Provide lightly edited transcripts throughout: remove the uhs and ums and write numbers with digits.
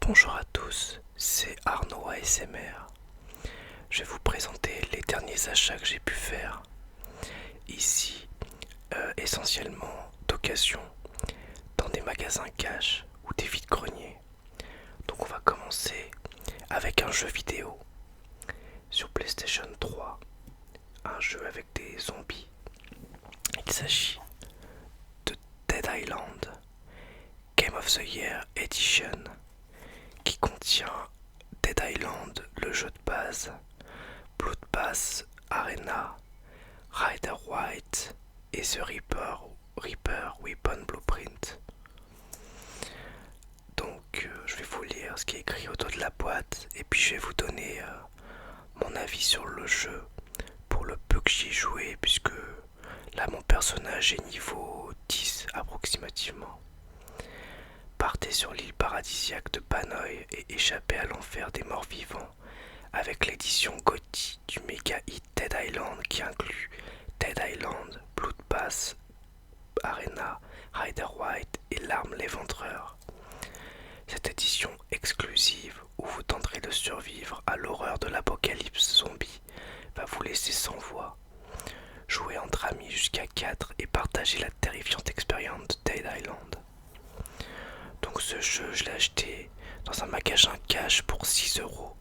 Bonjour à tous, c'est Arnaud ASMR. Je vais vous présenter les derniers achats que j'ai pu faire. Ici, essentiellement d'occasion, dans des magasins cash ou des vides-greniers. Donc on va commencer avec un jeu vidéo sur PlayStation 3. Un jeu avec des zombies. Il s'agit de Dead Island Game of the Year Edition, qui contient Dead Island, le jeu de base, Bloodbath Arena, Rider White et The Reaper Weapon Blueprint. Donc je vais vous lire ce qui est écrit au dos de la boîte et puis je vais vous donner mon avis sur le jeu pour le peu que j'y ai joué, puisque là mon personnage est niveau 10 approximativement. Partez sur l'île paradisiaque de Panoy et échappez à l'enfer des morts vivants avec l'édition GOTY du méga hit Dead Island, qui inclut Dead Island, Bloodbath Arena, Rider White et L'Arme l'Éventreur. Cette édition exclusive, où vous tenterez de survivre à l'horreur de l'apocalypse zombie, va vous laisser sans voix. Jouez entre amis jusqu'à 4 et partagez la terrifiante expérience de Dead Island. Donc ce jeu, je l'ai acheté dans un magasin cash pour 6€.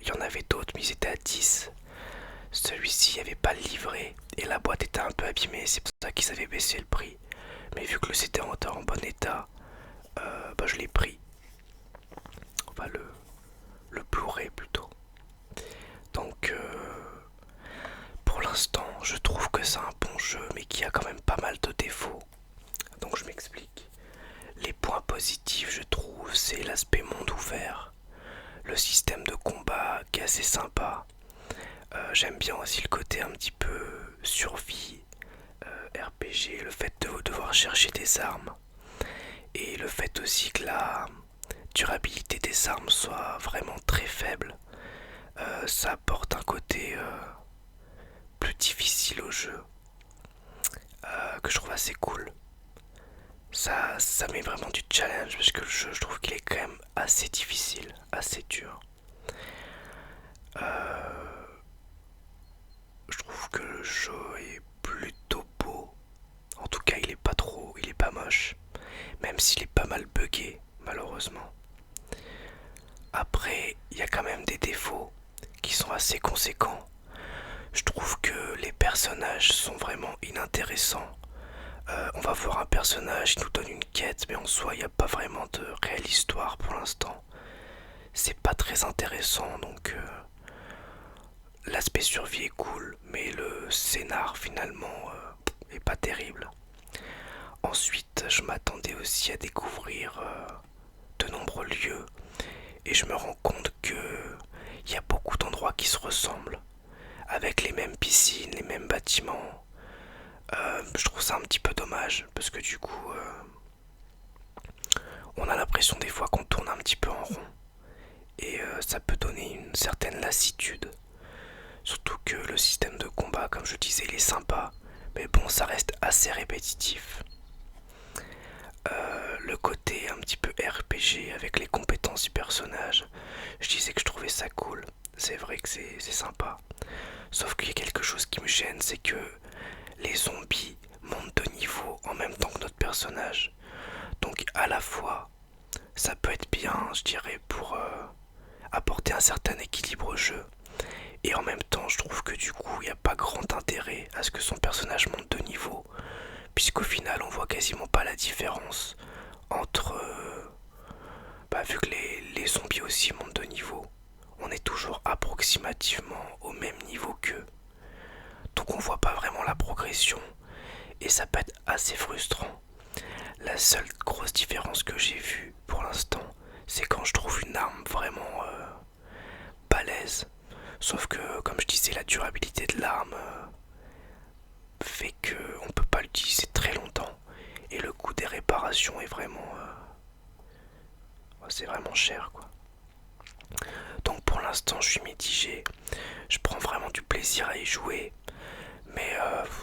Il y en avait d'autres, mais ils étaient à 10. Celui-ci, il n'y avait pas le livret et la boîte était un peu abîmée, c'est pour ça qu'ils avaient baissé le prix. Mais vu que le CD était en bon état, je l'ai pris. Enfin, le Blu-ray plutôt. Donc, pour l'instant, je trouve que c'est un bon jeu, mais qui a quand même pas mal de défauts. Donc, je m'explique. Les points positifs, je trouve, c'est l'aspect monde ouvert, le système de combat qui est assez sympa. J'aime bien aussi le côté un petit peu survie, RPG, le fait de devoir chercher des armes et le fait aussi que la durabilité des armes soit vraiment très faible. Ça apporte un côté plus difficile au jeu, que je trouve assez cool. Ça met vraiment du challenge, parce que le jeu, je trouve qu'il est quand même assez difficile, assez dur. Je trouve que le jeu est plutôt beau. En tout cas, il est pas moche, même s'il est pas mal buggé, malheureusement. Après, il y a quand même des défauts qui sont assez conséquents. Je trouve que les personnages sont vraiment inintéressants. On va voir un personnage, il nous donne une quête, mais en soi, il n'y a pas vraiment de réelle histoire pour l'instant. C'est pas très intéressant, donc l'aspect survie est cool, mais le scénar finalement est pas terrible. Ensuite, je m'attendais aussi à découvrir de nombreux lieux, et je me rends compte que il y a beaucoup d'endroits qui se ressemblent, avec les mêmes piscines, les mêmes bâtiments. Je trouve ça un petit peu dommage, parce que du coup, on a l'impression des fois qu'on tourne un petit peu en rond, et ça peut donner une certaine lassitude. Surtout que le système de combat, comme je disais, il est sympa, mais bon, ça reste assez répétitif. Le côté un petit peu RPG avec les compétences du personnage, je disais que je trouvais ça cool. C'est vrai que c'est sympa. Sauf qu'il y a quelque chose qui me gêne, c'est que les zombies montent de niveau en même temps que notre personnage. Donc à la fois, ça peut être bien, je dirais, pour apporter un certain équilibre au jeu. Et en même temps, je trouve que du coup, il n'y a pas grand intérêt à ce que son personnage monte de niveau, puisqu'au final, on voit quasiment pas la différence entre... vu que les zombies aussi montent de niveau, on est toujours approximativement au même niveau qu'eux. Donc on voit pas vraiment la progression, et ça peut être assez frustrant. La seule grosse différence que j'ai vue pour l'instant, c'est quand je trouve une arme vraiment balèze. Sauf que, comme je disais, la durabilité de l'arme fait qu'on peut pas l'utiliser très longtemps. Et le coût des réparations est vraiment... c'est vraiment cher, quoi. Donc pour l'instant, je suis mitigé. Je prends vraiment du plaisir à y jouer. Mais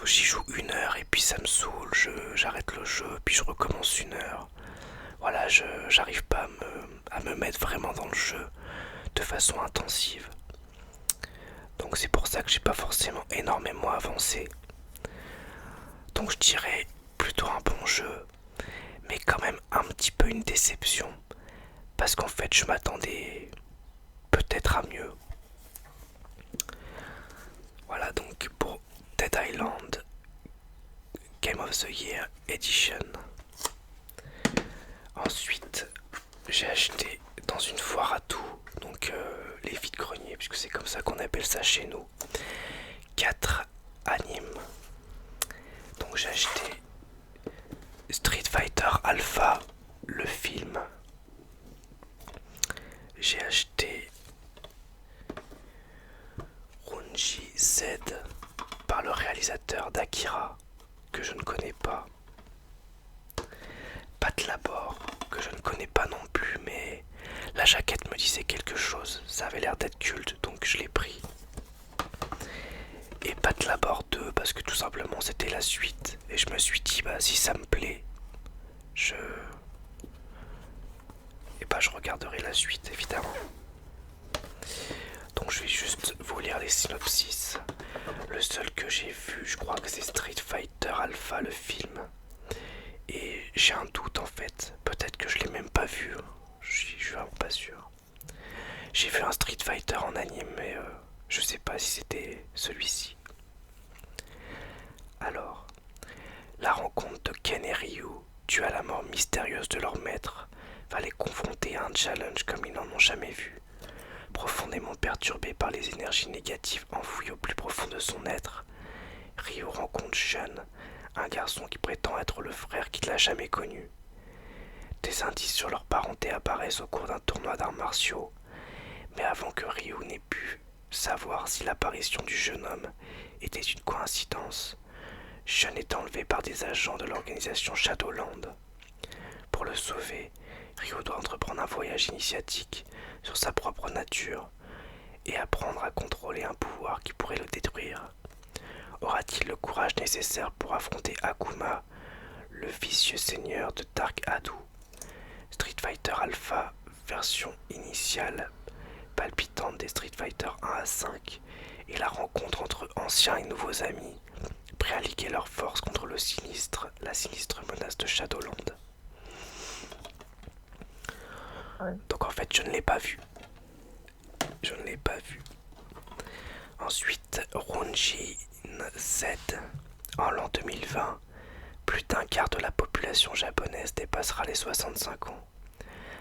j'y joue 1 heure et puis ça me saoule. J'arrête le jeu, puis je recommence 1 heure. voilà, j'arrive pas à me mettre vraiment dans le jeu de façon intensive. Donc c'est pour ça que j'ai pas forcément énormément avancé. Donc je dirais plutôt un bon jeu, mais quand même un petit peu une déception. Parce qu'en fait je m'attendais peut-être à mieux. Voilà donc pour Dead Island Game of the Year Edition. Ensuite j'ai acheté dans une foire à tout, donc les vides-greniers, puisque c'est comme ça qu'on appelle ça chez nous, 4 animes. Donc j'ai acheté Street Fighter Alpha, le film. J'ai acheté Runji Z par le réalisateur d'Akira, que je ne connais pas. Pat Labor, que je ne connais pas non plus, mais la jaquette me disait quelque chose. Ça avait l'air d'être culte, donc je l'ai pris. Et Pat Labor 2, parce que tout simplement c'était la suite. Et je me suis dit, bah si ça me plaît, je regarderai la suite, évidemment. Donc je vais juste vous lire les synopsis. Le seul que j'ai vu, je crois que c'est Street Fighter Alpha, le film. Et j'ai un doute en fait. Peut-être que je l'ai même pas vu. Je suis vraiment pas sûr. J'ai vu un Street Fighter en anime, mais je sais pas si c'était celui-ci. Alors, la rencontre de Ken et Ryu, due à la mort mystérieuse de leur maître, va les confronter à un challenge comme ils n'en ont jamais vu. Profondément perturbé par les énergies négatives enfouies au plus profond de son être, Ryu rencontre Shun, un garçon qui prétend être le frère qu'il n'a jamais connu. Des indices sur leur parenté apparaissent au cours d'un tournoi d'arts martiaux, mais avant que Ryu n'ait pu savoir si l'apparition du jeune homme était une coïncidence, Shun est enlevé par des agents de l'organisation Shadowland. Pour le sauver, Ryu doit entreprendre un voyage initiatique sur sa propre nature et apprendre à contrôler un pouvoir qui pourrait le détruire. Aura-t-il le courage nécessaire pour affronter Akuma, le vicieux seigneur de Dark Adu? Street Fighter Alpha, version initiale palpitante des Street Fighter 1 à 5, et la rencontre entre anciens et nouveaux amis, prêts à liguer leurs forces contre la sinistre menace de Shadowland. Donc en fait je ne l'ai pas vu. Ensuite, Runji Z. En l'an 2020, plus d'un quart de la population japonaise dépassera les 65 ans.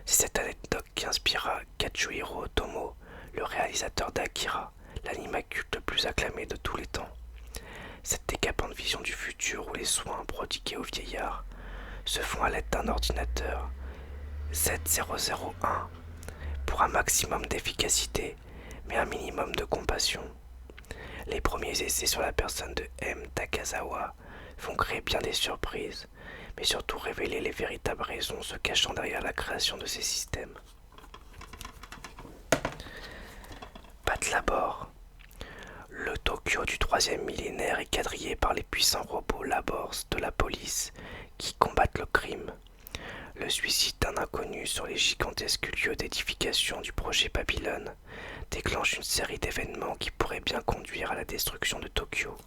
C'est cette anecdote qui inspira Katsuhiro Otomo, le réalisateur d'Akira, l'anime culte le plus acclamé de tous les temps. Cette décapante vision du futur où les soins prodigués aux vieillards se font à l'aide d'un ordinateur Z001 pour un maximum d'efficacité mais un minimum de compassion. Les premiers essais sur la personne de M. Takazawa vont créer bien des surprises, mais surtout révéler les véritables raisons se cachant derrière la création de ces systèmes. Pat Labor. Le Tokyo du 3e millénaire est quadrillé par les puissants robots Labors de la police qui combattent le crime. Le suicide d'un inconnu sur les gigantesques lieux d'édification du projet Babylone déclenche une série d'événements qui pourraient bien conduire à la destruction de Tokyo.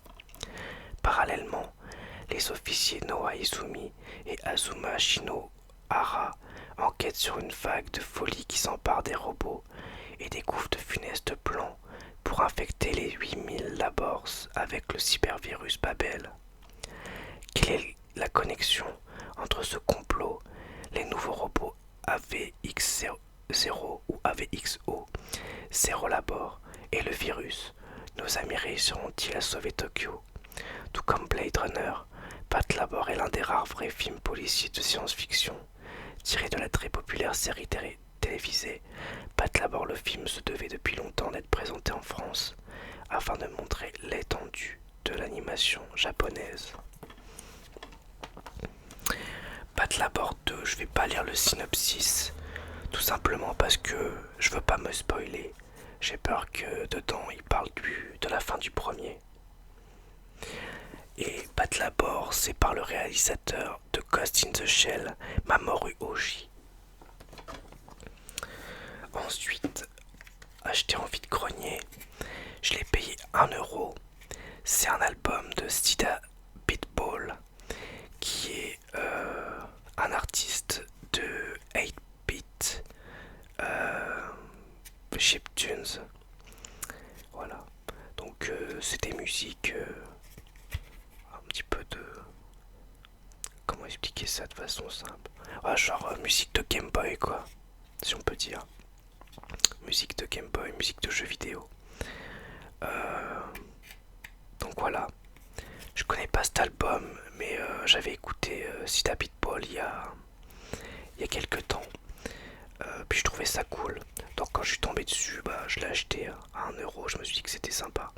Parallèlement, les officiers Noa Izumi et Azuma Shinohara enquêtent sur une vague de folie qui s'empare des robots et découvrent de funestes plans pour infecter les 8000 Labors avec le cybervirus Babel. Quelle est la connexion entre ce complot, les nouveaux robots AVX0 ou AVXO, Zero Labor et le virus? Nos amis réussiront-ils à sauver Tokyo? Tout comme Blade Runner, Pat Labor est l'un des rares vrais films policiers de science-fiction. Tiré de la très populaire série télévisée, Pat Labor le film se devait depuis longtemps d'être présenté en France, afin de montrer l'étendue de l'animation japonaise. Pat Labor 2, je vais pas lire le synopsis, tout simplement parce que je veux pas me spoiler. J'ai peur que dedans il parle de la fin du premier. Et Batlabor, c'est par le réalisateur de Ghost in the Shell, Mamoru Oshii. Ensuite, acheté en vide-grenier, je l'ai payé 1 euro. C'est un album de Stida Beatball, qui est un artiste de 8-bit chiptunes. Voilà. Donc c'est des musiques un petit peu de... Comment expliquer ça de façon simple? Ouais, genre musique de Game Boy quoi, si on peut dire. Musique de Game Boy, musique de jeux vidéo. Euh, donc voilà. Je connais pas cet album, mais j'avais écouté Sida Beatball il y a quelques temps. Puis je trouvais ça cool. Donc quand je suis tombé dessus, bah, je l'ai acheté à 1 euro. Je me suis dit que c'était sympa.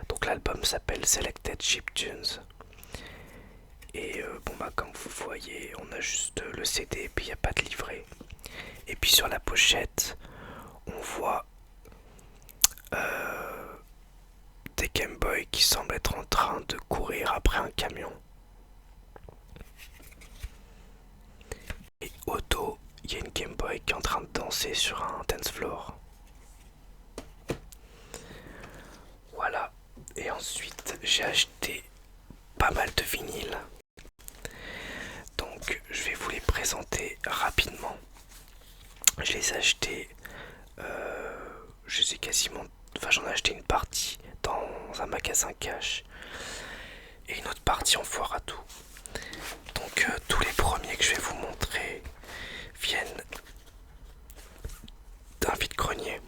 Donc l'album s'appelle Selected Chiptunes. Et bon bah comme vous voyez, on a juste le CD et puis il n'y a pas de livret. Et puis sur la pochette, on voit des Game Boy qui semblent être en train de courir après un camion. Et au dos, il y a une Game Boy qui est en train de danser sur un dance floor. Voilà. Et ensuite, j'ai acheté pas mal de vinyles. Donc, je vais vous les présenter rapidement. Je les ai achetés. Je les ai quasiment. Enfin, j'en ai acheté une partie dans un magasin cash. Et une autre partie en foire à tout. Donc, tous les premiers que je vais vous montrer viennent d'un vide-grenier.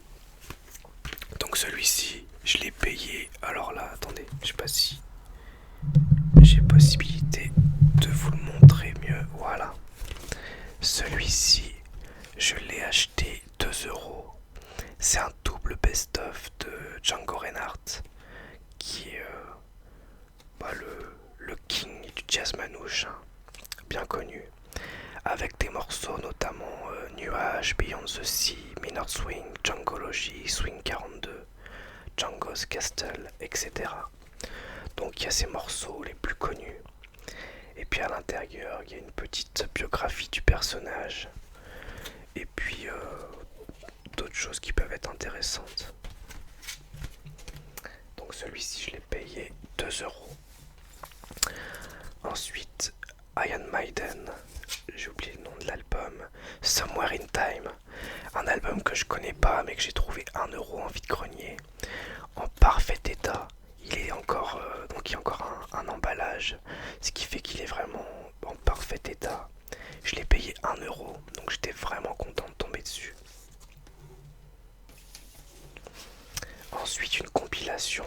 Donc celui-ci, je l'ai payé. Alors là, attendez, je sais pas si j'ai possibilité de vous le montrer mieux. Voilà. Celui-ci, je l'ai acheté 2 euros. C'est un double best-of de Django Reinhardt, qui est bah, le king du jazz manouche, hein, bien connu, avec des morceaux notamment Nuage, Beyond the Sea, Minor Swing, Djangology, Swing 42, Django's Castle, etc. Donc il y a ces morceaux les plus connus. Et puis à l'intérieur, il y a une petite biographie du personnage. Et puis d'autres choses qui peuvent être intéressantes. Donc celui-ci, je l'ai payé 2 euros. Ensuite, Iron Maiden, j'ai oublié le nom de l'album, Somewhere in Time. Un album que je connais pas mais que j'ai trouvé 1 euro en vide-grenier, en parfait état. Il est encore, donc il y a encore un emballage, ce qui fait qu'il est vraiment en parfait état. Je l'ai payé 1 euro, donc j'étais vraiment content de tomber dessus. Ensuite, une compilation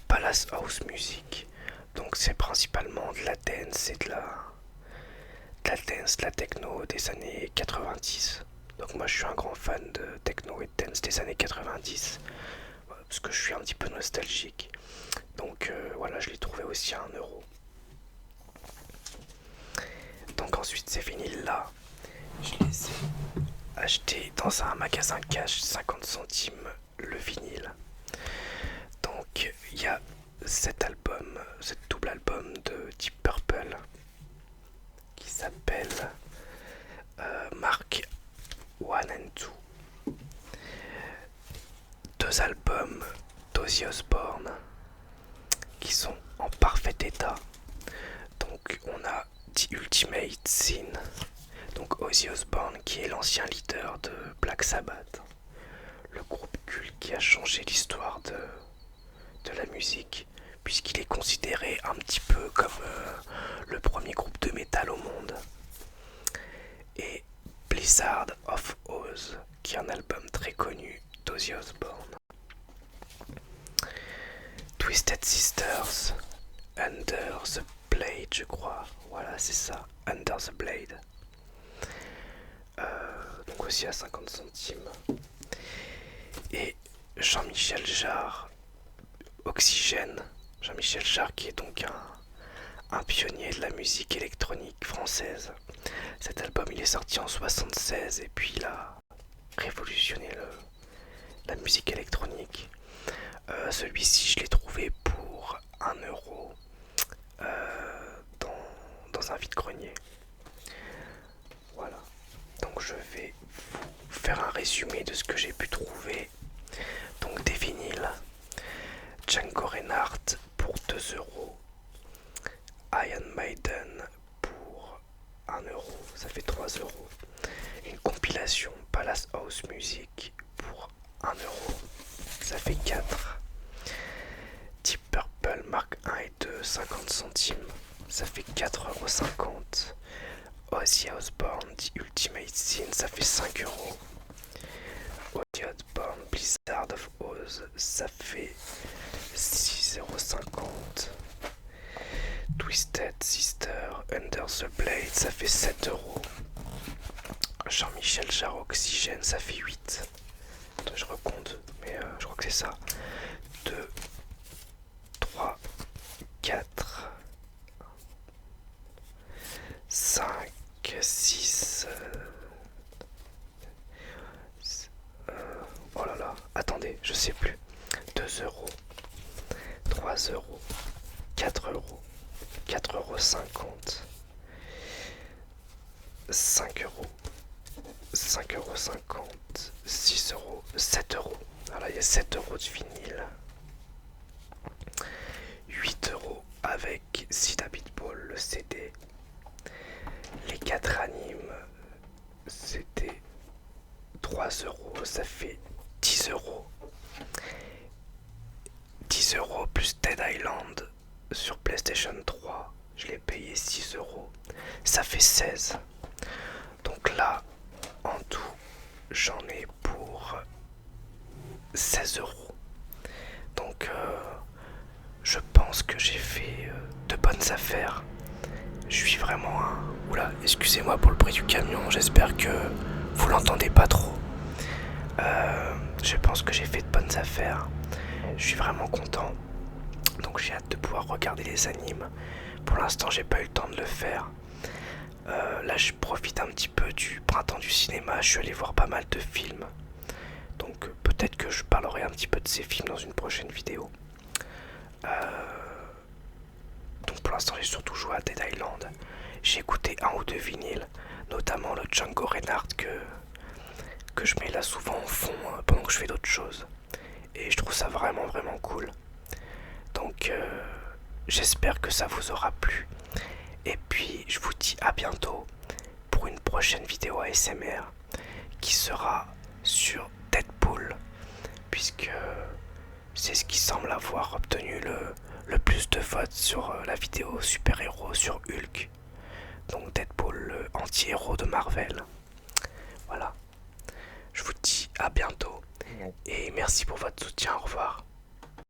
Palace House Music. Donc c'est principalement de la dance et de la techno des années 90. Donc moi je suis un grand fan de techno et de dance des années 90, parce que je suis un petit peu nostalgique. Donc voilà, je l'ai trouvé aussi à 1 euro. Donc ensuite ces vinyles là, je les ai achetés dans un magasin cash, 50 centimes le vinyle. Donc il y a cet album, cet double album de Deep Purple qui s'appelle Mark 1 and 2. Deux albums d'Ozzy Osbourne qui sont en parfait état. Donc on a The Ultimate Sin, donc Ozzy Osbourne qui est l'ancien leader de Black Sabbath, le groupe culte qui a changé l'histoire de la musique, puisqu'il est considéré un petit peu comme le premier groupe de métal au monde. Et Blizzard of Oz, qui est un album très connu d'Ozzy Osbourne. Twisted Sisters, Under the Blade, je crois. Voilà, c'est ça, Under the Blade. Donc aussi à 50 centimes. Et Jean-Michel Jarre, Oxygène. Jean-Michel Jarre qui est donc un pionnier de la musique électronique française. Cet album il est sorti en 76 et puis il a révolutionné la musique électronique. Celui-ci je l'ai trouvé pour 1 euro dans un vide-grenier. Voilà. Donc je vais vous faire un résumé de ce que j'ai pu trouver. Donc des vinyles. Django Reinhardt pour 2 euros. Iron Maiden pour 1 euro, ça fait 3 euros. Une compilation Palace House Music pour 1 euro, ça fait 4. Deep Purple Mark 1 et 2, 50 centimes, ça fait 4,50 €. Ozzy Osbourne The Ultimate Sin, ça fait 5 euros. Ozzy Osbourne Blizzard of Oz, ça fait 6,50 €. Twisted Sister Under the Blade, ça fait 7 euros. Jean-Michel Jarre Oxygène, ça fait 8. Attends, je recompte, mais je crois que c'est ça. 2, 3, 4, 5, 6. Oh là là, attendez, je sais plus. 2 euros, 3 euros, 4 euros, 4,50 €, 5 euros, 5,50 €, 6 euros, 7 euros. Voilà, il y a 7 euros de vinyle. 8 euros avec Sida Beatball, le CD. Les 4 animes, c'était 3 euros, ça fait 10 euros. 10 euros plus Dead Island sur PlayStation 3, je l'ai payé 6 euros, ça fait 16. Donc là, en tout, j'en ai pour 16 euros. Donc je pense que j'ai fait de bonnes affaires. Je suis vraiment un... Oula, excusez-moi pour le bruit du camion, j'espère que vous l'entendez pas trop. Je pense que j'ai fait de bonnes affaires. Je suis vraiment content. Donc j'ai hâte de pouvoir regarder les animes. Pour l'instant, j'ai pas eu le temps de le faire. Là, je profite un petit peu du printemps du cinéma. Je suis allé voir pas mal de films. Donc peut-être que je parlerai un petit peu de ces films dans une prochaine vidéo. Donc pour l'instant, j'ai surtout joué à Dead Island. J'ai écouté un ou deux vinyles, notamment le Django Reinhardt que je mets là souvent en fond pendant que je fais d'autres choses. Et je trouve ça vraiment vraiment cool. Donc j'espère que ça vous aura plu. Et puis je vous dis à bientôt pour une prochaine vidéo ASMR qui sera sur Deadpool, puisque c'est ce qui semble avoir obtenu le plus de votes sur la vidéo super-héros sur Hulk. Donc Deadpool, le anti-héros de Marvel. Voilà. Je vous dis à bientôt et merci pour votre soutien. Au revoir.